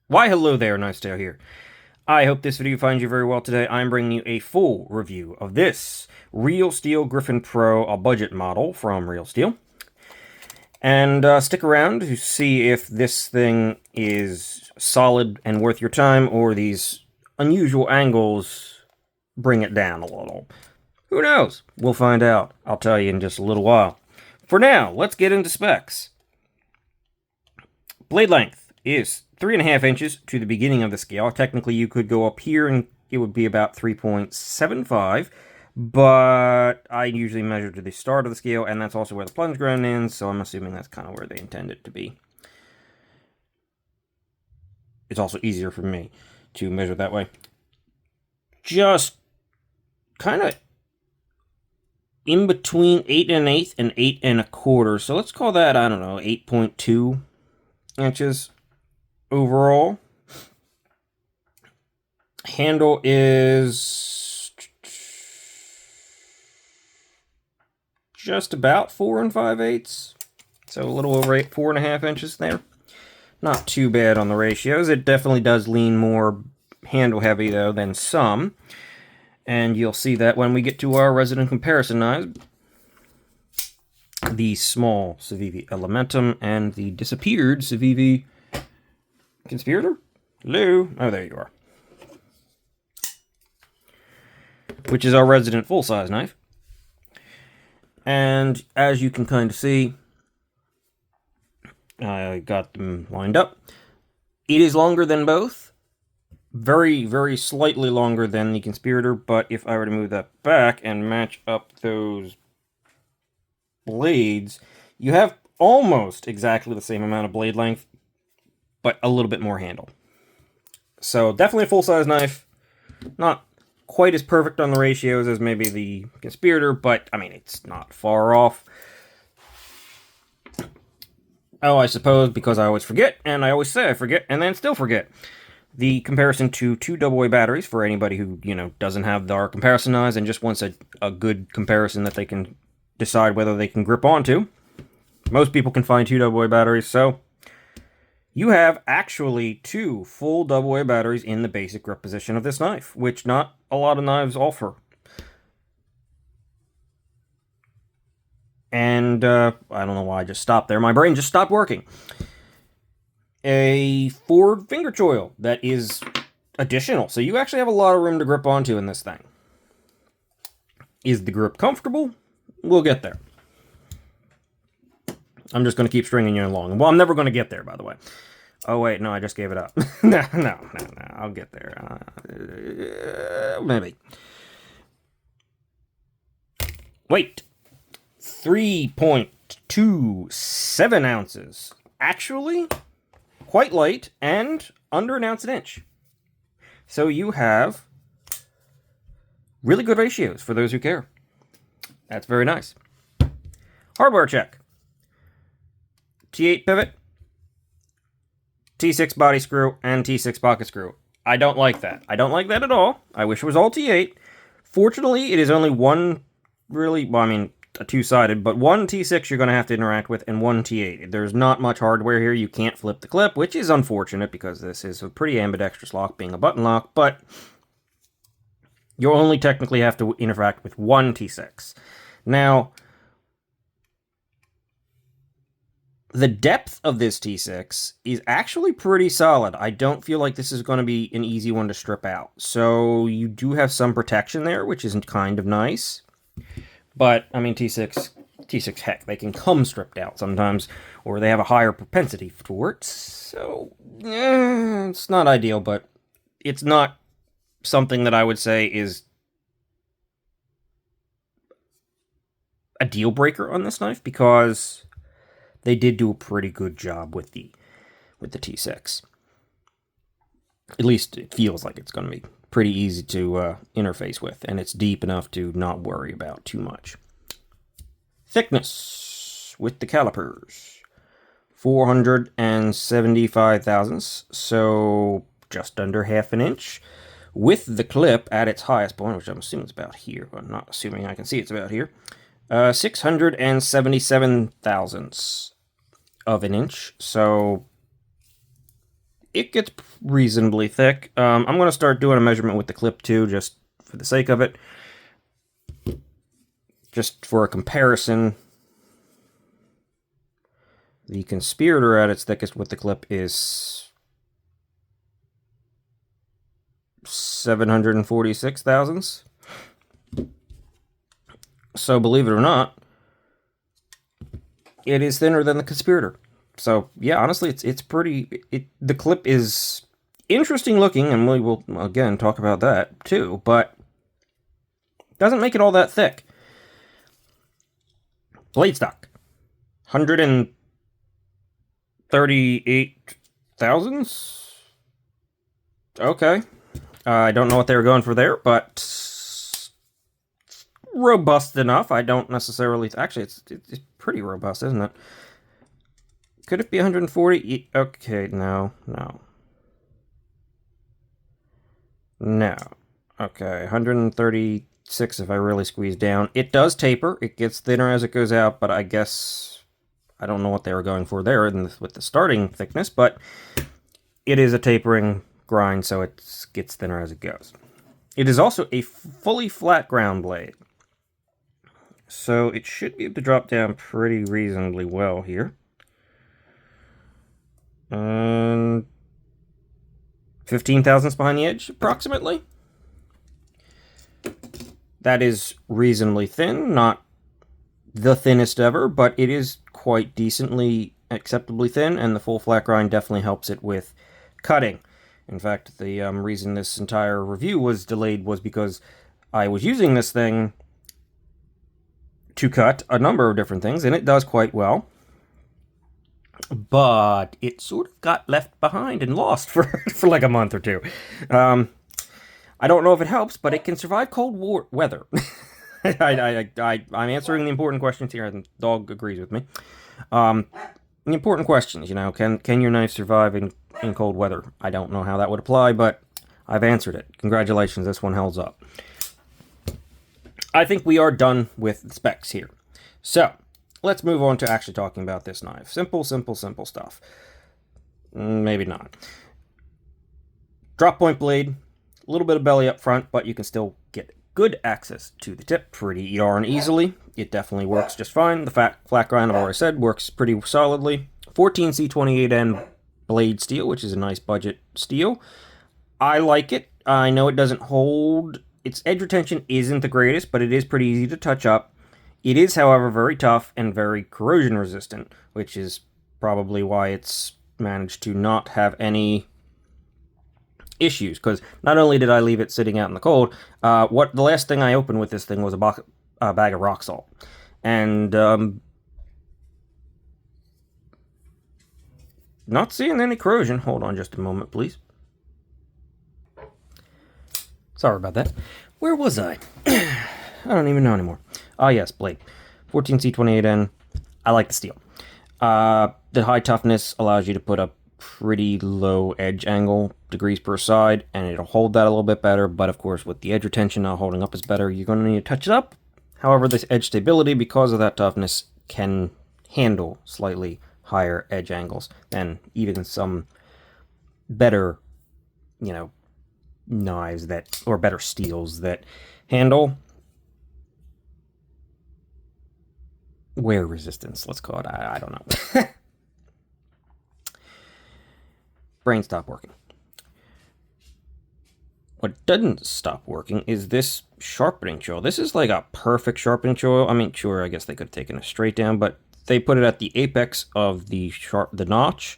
Why hello there, Nice Tale here. I hope this video finds you very well today. I'm bringing you a full review of this Real Steel Griffin Pro, a budget model from Real Steel. And stick around to see if this thing is solid and worth your time, or these unusual angles bring it down a little. Who knows? We'll find out. I'll tell you in just a little while. For now, let's get into specs. Blade length is 3.5 inches to the beginning of the scale. Technically, you could go up here and it would be about 3.75, but I usually measure to the start of the scale, and that's also where the plunge ground ends, so I'm assuming that's kind of where they intend it to be. It's also easier for me to measure that way. Just kind of in between 8 1/8 and 8 1/4, so let's call that, I don't know, 8.2 inches overall. Handle is just about 4 5/8, so a little over 4.5 inches there. Not too bad on the ratios. It definitely does lean more handle heavy though than some, and you'll see that when we get to our resident comparison knives. The small Civivi Elementum and the disappeared Civivi Conspirator? Hello? Oh, there you are. Which is our resident full-size knife. And as you can kind of see, I got them lined up. It is longer than both. Very, very slightly longer than the Conspirator, but if I were to move that back and match up those blades, you have almost exactly the same amount of blade length, but a little bit more handle. So definitely a full-size knife. Not quite as perfect on the ratios as maybe the Conspirator, but I mean, it's not far off. Oh, I suppose because I always forget, and I always say I forget, and then still forget. The comparison to 2 AA batteries for anybody who, doesn't have our comparison knives and just wants a good comparison that they can decide whether they can grip onto. Most people can find 2 AA batteries, so you have actually 2 full AA batteries in the basic grip position of this knife, which not a lot of knives offer. And I don't know why I just stopped there. My brain just stopped working. A forward finger choil that is additional, so you actually have a lot of room to grip onto in this thing. Is the grip comfortable? We'll get there. I'm just going to keep stringing you along. Well, I'm never going to get there, by the way. Oh, wait, no, I just gave it up. No, I'll get there. Maybe. Wait. 3.27 ounces. Actually, quite light and under an ounce an inch. So you have really good ratios for those who care. That's very nice. Hardware check. T8 pivot, T6 body screw, and T6 pocket screw. I don't like that. I don't like that at all. I wish it was all T8. Fortunately, it is only one a two-sided, but one T6 you're going to have to interact with, and one T8. There's not much hardware here. You can't flip the clip, which is unfortunate because this is a pretty ambidextrous lock, being a button lock, but you'll only technically have to interact with one T6. Now, the depth of this T6 is actually pretty solid. I don't feel like this is going to be an easy one to strip out. So you do have some protection there, which isn't kind of nice. But, I mean, T6, heck, they can come stripped out sometimes, or they have a higher propensity for it. So, it's not ideal, but it's not something that I would say is a deal breaker on this knife, because they did do a pretty good job with the T6. At least it feels like it's going to be pretty easy to interface with, and it's deep enough to not worry about too much. Thickness with the calipers, 475 thousandths, so just under half an inch. With the clip at its highest point, which I'm assuming is about here, but I'm not assuming, I can see it's about here, 677 thousandths of an inch, so it gets reasonably thick. I'm going to start doing a measurement with the clip too, just for the sake of it. Just for a comparison, the Conspirator at its thickest with the clip is 746 thousandths. So believe it or not, it is thinner than the Conspirator. So yeah, honestly, it's pretty. The clip is interesting looking, and we will again talk about that too. But doesn't make it all that thick. Blade stock, 138 thousandths. Okay, I don't know what they were going for there, but robust enough. I don't necessarily. Actually, it's pretty robust, isn't it? Could it be 140? Okay, no. Okay, 136 if I really squeeze down. It does taper. It gets thinner as it goes out, but I guess I don't know what they were going for there with the starting thickness, but it is a tapering grind, so it gets thinner as it goes. It is also a fully flat ground blade, so it should be able to drop down pretty reasonably well here. 15 thousandths behind the edge, approximately. That is reasonably thin, not the thinnest ever, but it is quite decently acceptably thin, and the full flat grind definitely helps it with cutting. In fact, the reason this entire review was delayed was because I was using this thing to cut a number of different things, and it does quite well. But it sort of got left behind and lost for like a month or two. I don't know if it helps, but it can survive cold weather. I'm answering the important questions here, and the dog agrees with me. The important questions, can your knife survive in cold weather? I don't know how that would apply, but I've answered it. Congratulations, this one holds up. I think we are done with the specs here. So, let's move on to actually talking about this knife. Simple stuff. Maybe not. Drop point blade, a little bit of belly up front, but you can still get good access to the tip pretty darn easily. It definitely works just fine. The flat grind, I've already said, works pretty solidly. 14C28N blade steel, which is a nice budget steel. I like it. I know it doesn't hold. Its edge retention isn't the greatest, but it is pretty easy to touch up. It is, however, very tough and very corrosion resistant, which is probably why it's managed to not have any issues, because not only did I leave it sitting out in the cold, the last thing I opened with this thing was a bag of rock salt. And not seeing any corrosion. Hold on just a moment, please. Sorry about that. Where was I? I don't even know anymore. Ah, yes, blade. 14C28N. I like the steel. The high toughness allows you to put a pretty low edge angle, degrees per side, and it'll hold that a little bit better, but of course with the edge retention not holding up is better, you're going to need to touch it up. However, this edge stability, because of that toughness, can handle slightly higher edge angles than even some better, knives or better steels that handle wear resistance, let's call it. I don't know. Brain stopped working. What doesn't stop working is this sharpening choil. This is like a perfect sharpening choil. I mean, sure, I guess they could have taken it straight down, but they put it at the apex of the notch,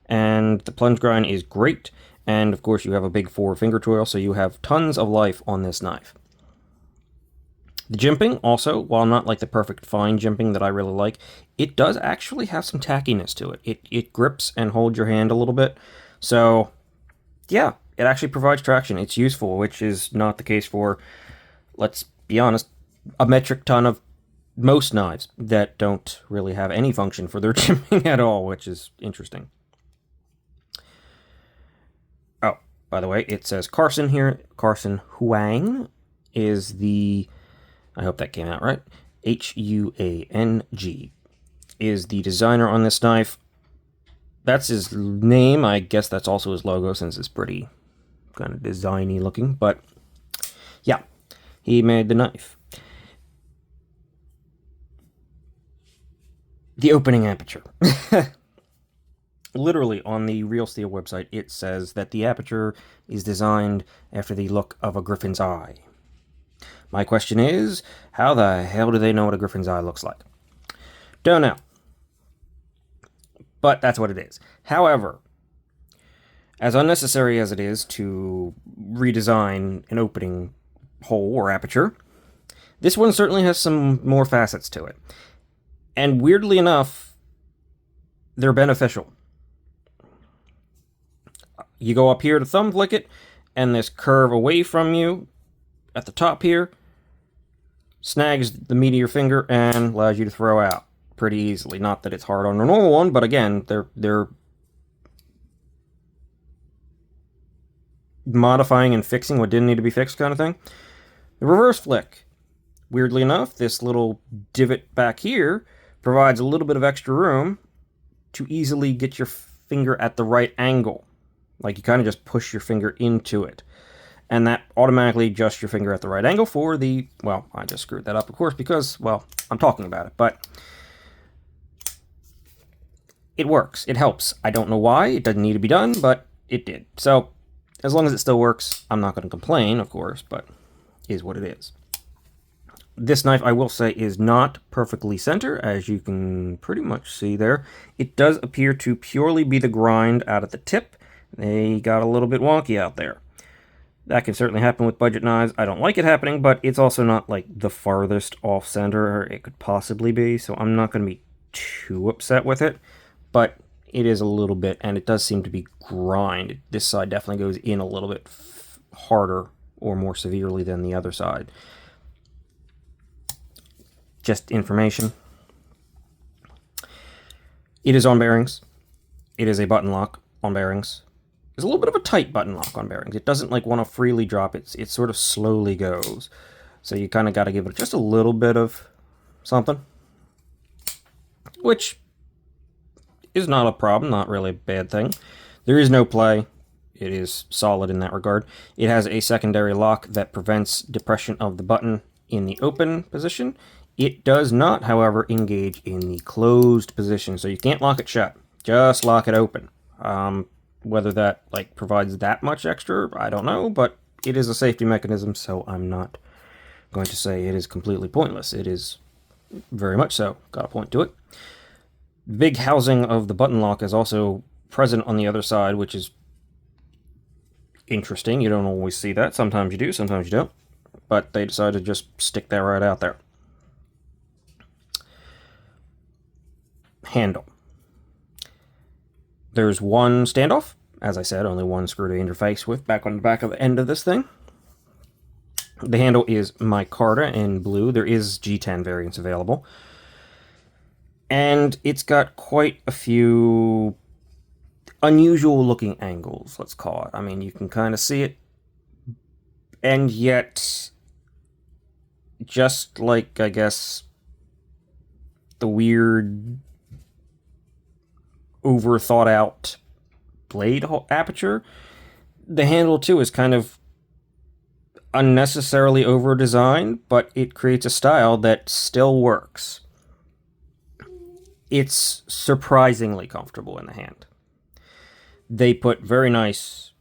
and the plunge grind is great. And of course, you have a big 4-finger choil, so you have tons of life on this knife. The jimping also, while not like the perfect fine jimping that I really like, it does actually have some tackiness to it. It grips and holds your hand a little bit. So, yeah, it actually provides traction. It's useful, which is not the case for, let's be honest, a metric ton of most knives that don't really have any function for their jimping at all, which is interesting. Oh, by the way, it says Carson here. Carson Huang is the... I hope that came out right. Huang is the designer on this knife. That's his name. I guess that's also his logo since it's pretty kind of designy looking. But yeah, he made the knife. The opening aperture. Literally on the Real Steel website, it says that the aperture is designed after the look of a griffin's eye. My question is, how the hell do they know what a griffin's eye looks like? Don't know. But that's what it is. However, as unnecessary as it is to redesign an opening hole or aperture, this one certainly has some more facets to it. And weirdly enough, they're beneficial. You go up here to thumb flick it, and this curve away from you at the top here snags the meat of your finger and allows you to throw out pretty easily. Not that it's hard on a normal one, but again, they're modifying and fixing what didn't need to be fixed kind of thing. The reverse flick. Weirdly enough, this little divot back here provides a little bit of extra room to easily get your finger at the right angle. Like, you kind of just push your finger into it. And that automatically adjusts your finger at the right angle for the... Well, I just screwed that up, of course, because, well, I'm talking about it. But it works. It helps. I don't know why. It doesn't need to be done, but it did. So, as long as it still works, I'm not going to complain, of course, but it is what it is. This knife, I will say, is not perfectly center, as you can pretty much see there. It does appear to purely be the grind out at the tip. They got a little bit wonky out there. That can certainly happen with budget knives. I don't like it happening, but it's also not like the farthest off center it could possibly be, so I'm not going to be too upset with it. But it is a little bit, and it does seem to be grind. This side definitely goes in a little bit harder or more severely than the other side. Just information. It is on bearings. It is a button lock on bearings. There's a little bit of a tight button lock on bearings. It doesn't like want to freely drop. It sort of slowly goes. So you kind of got to give it just a little bit of something. Which is not a problem, not really a bad thing. There is no play. It is solid in that regard. It has a secondary lock that prevents depression of the button in the open position. It does not, however, engage in the closed position. So you can't lock it shut. Just lock it open. Whether that provides that much extra, I don't know, but it is a safety mechanism, so I'm not going to say it is completely pointless. It is very much so. Got a point to it. The big housing of the button lock is also present on the other side, which is interesting. You don't always see that. Sometimes you do, sometimes you don't. But they decided to just stick that right out there. Handle. There's one standoff. As I said, only one screw to interface with back on the back of the end of this thing. The handle is micarta in blue. There is G10 variants available. And it's got quite a few unusual looking angles, let's call it. I mean, you can kind of see it. And yet, just like, I guess, the weird over thought out blade aperture, the handle too is kind of unnecessarily over designed, but it creates a style that still works. It's surprisingly comfortable in the hand. They put very nice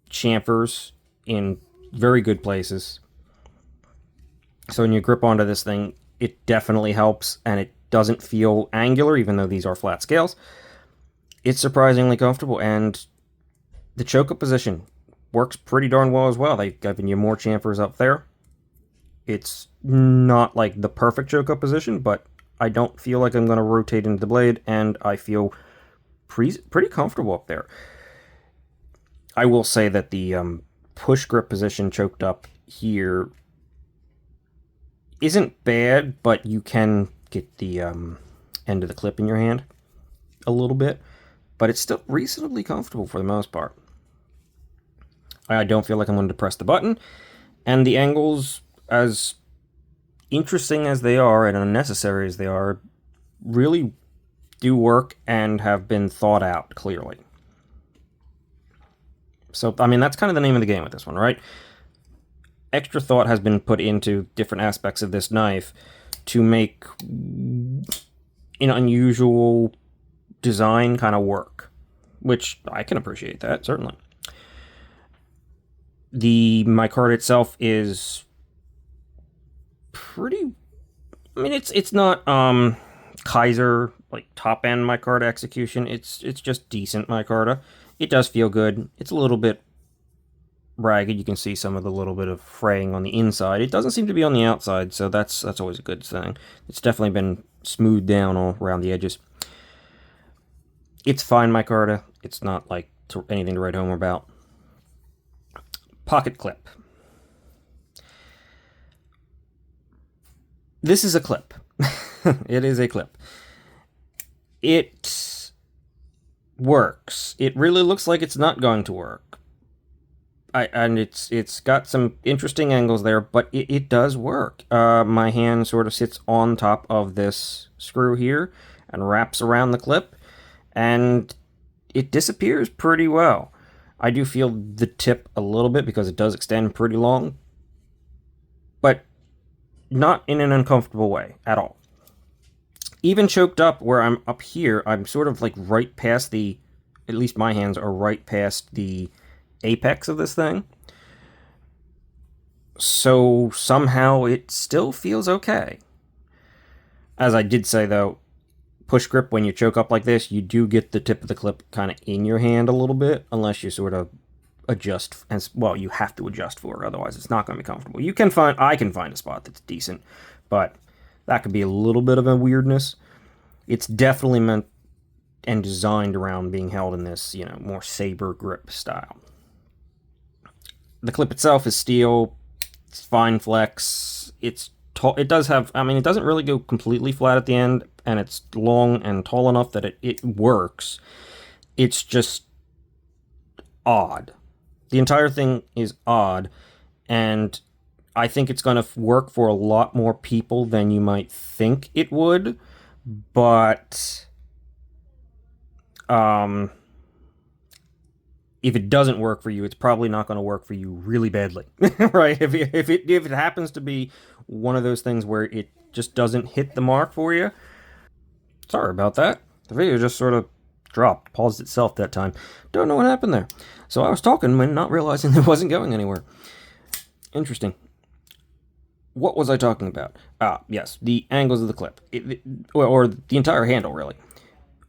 chamfers in very good places. So when you grip onto this thing, it definitely helps, and it doesn't feel angular, even though these are flat scales. It's surprisingly comfortable, and the choke-up position works pretty darn well as well. They've given you more chamfers up there. It's not like the perfect choke-up position, but I don't feel like I'm going to rotate into the blade, and I feel pretty comfortable up there. I will say that the push grip position choked up here isn't bad, but you can get the end of the clip in your hand a little bit. But it's still reasonably comfortable for the most part. I don't feel like I'm going to press the button. And the angles, as interesting as they are and unnecessary as they are, really do work and have been thought out clearly. So, I mean, that's kind of the name of the game with this one, right? Extra thought has been put into different aspects of this knife to make an unusual design kind of work, which I can appreciate that, certainly. The micarta itself is pretty... I mean, it's not Kaiser, like, top-end micarta execution. It's just decent micarta. It does feel good. It's a little bit ragged. You can see some of the little bit of fraying on the inside. It doesn't seem to be on the outside, so that's always a good thing. It's definitely been smoothed down all around the edges. It's fine micarta. It's not like anything to write home about. Pocket clip. This is a clip. It is a clip. It works. It really looks like it's not going to work. And it's got some interesting angles there, but it does work. My hand sort of sits on top of this screw here and wraps around the clip, and it disappears pretty well. I do feel the tip a little bit because it does extend pretty long, but not in an uncomfortable way at all. Even choked up where I'm up here, I'm sort of like right past at least my hands are right past the apex of this thing. So somehow it still feels okay. As I did say though, push grip, when you choke up like this, you do get the tip of the clip kind of in your hand a little bit, unless you sort of adjust, as well, you have to adjust for it, otherwise it's not going to be comfortable. I can find a spot that's decent, but that could be a little bit of a weirdness. It's definitely meant and designed around being held in this, more saber grip style. The clip itself is steel. It's fine flex. It does have, it doesn't really go completely flat at the end, and it's long and tall enough that it works. It's just odd. The entire thing is odd, and I think it's going to work for a lot more people than you might think it would, but if it doesn't work for you, it's probably not going to work for you really badly, right? If it happens to be one of those things where it just doesn't hit the mark for you, sorry about that. The video just sort of dropped, paused itself that time. Don't know what happened there. So I was talking when not realizing it wasn't going anywhere. Interesting. What was I talking about? Yes, the angles of the clip, or the entire handle, really.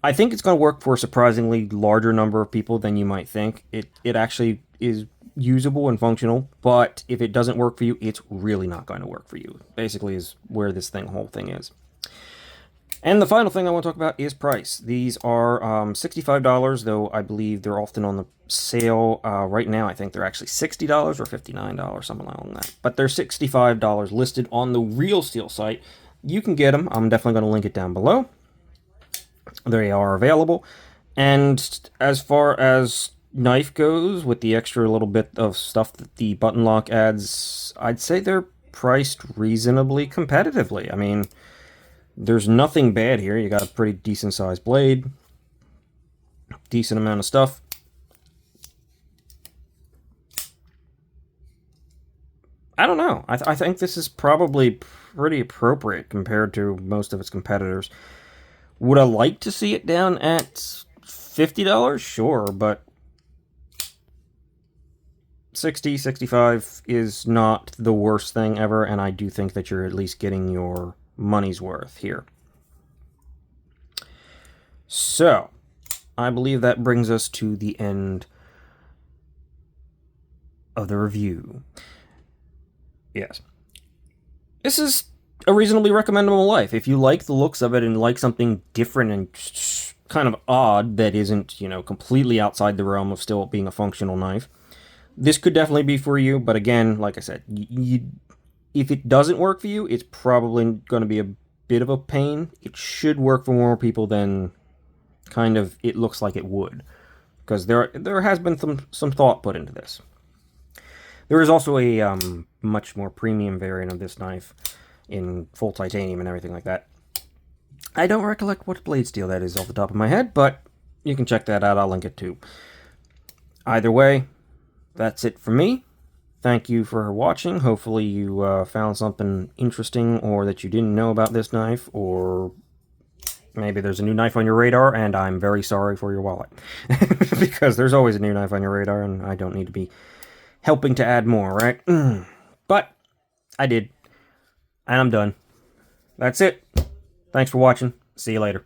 I think it's going to work for a surprisingly larger number of people than you might think. It actually is usable and functional, but if it doesn't work for you, it's really not going to work for you. Basically is where this whole thing is. And the final thing I want to talk about is price. These are $65, though I believe they're often on the sale. Right now, I think they're actually $60 or $59, something along that. But they're $65 listed on the Real Steel site. You can get them. I'm definitely going to link it down below. They are available. And as far as knife goes, with the extra little bit of stuff that the button lock adds, I'd say they're priced reasonably competitively. I mean, there's nothing bad here. You got a pretty decent sized blade, decent amount of stuff. I don't know. I think this is probably pretty appropriate compared to most of its competitors. Would I like to see it down at $50? Sure, but $60, $65 is not the worst thing ever, and I do think that you're at least getting your money's worth here. So, I believe that brings us to the end of the review. Yes. This is a reasonably recommendable knife. If you like the looks of it and like something different and kind of odd that isn't, completely outside the realm of still being a functional knife, this could definitely be for you. But again, like I said, if it doesn't work for you, it's probably going to be a bit of a pain. It should work for more people than kind of it looks like it would, because there has been some thought put into this. There is also a much more premium variant of this knife in full titanium and everything like that. I don't recollect what blade steel that is off the top of my head, but you can check that out. I'll link it too. Either way, that's it for me. Thank you for watching. Hopefully you found something interesting or that you didn't know about this knife, or maybe there's a new knife on your radar and I'm very sorry for your wallet. Because there's always a new knife on your radar and I don't need to be helping to add more, right? But I did. And I'm done. That's it. Thanks for watching. See you later.